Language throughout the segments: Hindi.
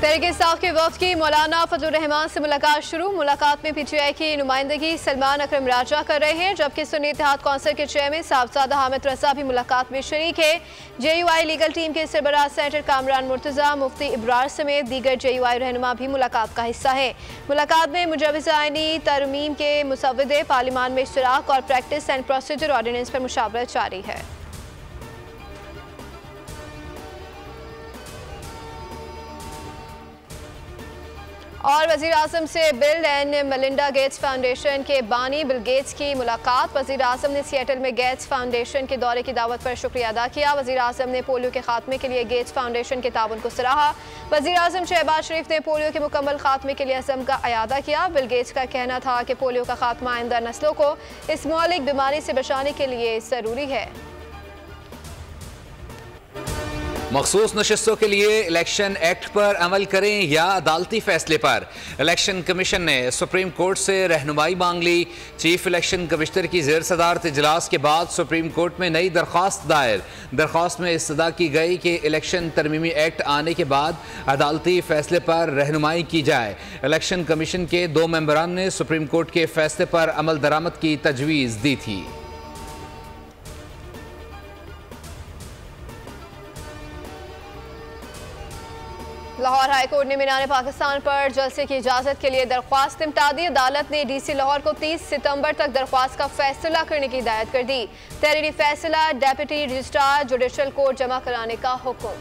तहरीक-ए-इंसाफ के वफ्द की मौलाना फजलुर रहमान से मुलाकात शुरू। मुलाकात में पीटीआई की नुमाइंदगी सलमान अकरम राजा कर रहे हैं, जबकि सुन्नी इत्तेहाद कौंसिल के चेयरमैन साहबजादा हामिद रजा भी मुलाकात में शरीक है। JUI लीगल टीम के सरबराह सेनेटर कामरान मुर्तजा, मुफ्ती इब्रार समेत दीगर JUI रहनुमा भी मुलाकात का हिस्सा है। मुलाकात में मुजव्विज़ आईनी तरमीम के मुसव्विदे, पार्लिमान में इश्तराक और प्रैक्टिस एंड प्रोसीजर ऑर्डिनेंस पर मुशावरत जारी है। और वज़ीर आज़म से bill and Melinda Gates foundation के बानी बिल गेट्स की मुलाकात। वज़ीर आज़म ने सिएटल में गेट्स फाउंडेशन के दौरे की दावत पर शुक्रिया अदा किया। वज़ीर आज़म ने पोलियो के खात्मे के लिए गेट्स फाउंडेशन के ताउन को सराहा। वज़ीर आज़म शहबाज शरीफ ने पोलियो के मुकम्मल खात्मे के लिए अज़म का अयादा किया। बिल गेट्स का कहना था कि पोलियो का खात्मा आइंदा नस्लों को इस मौलिक बीमारी से बचाने के लिए ज़रूरी है। मखसूस नशिस्तों के लिए इलेक्शन एक्ट पर अमल करें या अदालती फैसले पर। इलेक्शन कमीशन ने सुप्रीम कोर्ट से रहनुमाई मांग ली। चीफ इलेक्शन कमिश्नर की ज़ेर सदारत इजलास के बाद सुप्रीम कोर्ट में नई दरख्वास्त दायर। दरख्वास्त में इस्तदा की गई कि इलेक्शन तरमीमी एक्ट आने के बाद अदालती फैसले पर रहनुमाई की जाए। इलेक्शन कमीशन के 2 मेंबरान ने सुप्रीम कोर्ट के फैसले पर अमल दरामद की तजवीज़ दी थी। लाहौर हाई कोर्ट ने मीनार पाकिस्तान पर जलसे की इजाज़त के लिए दरख्वास्त निपटा दी। अदालत ने DC लाहौर को 30 सितंबर तक दरख्वास्त का फैसला करने की हिदायत कर दी। तहरीरी फैसला डेप्यूटी रजिस्ट्रार जुडिशल कोर्ट जमा कराने का हुक्म।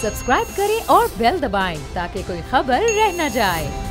सब्सक्राइब करें और बेल दबाएं ताकि कोई खबर रह न जाए।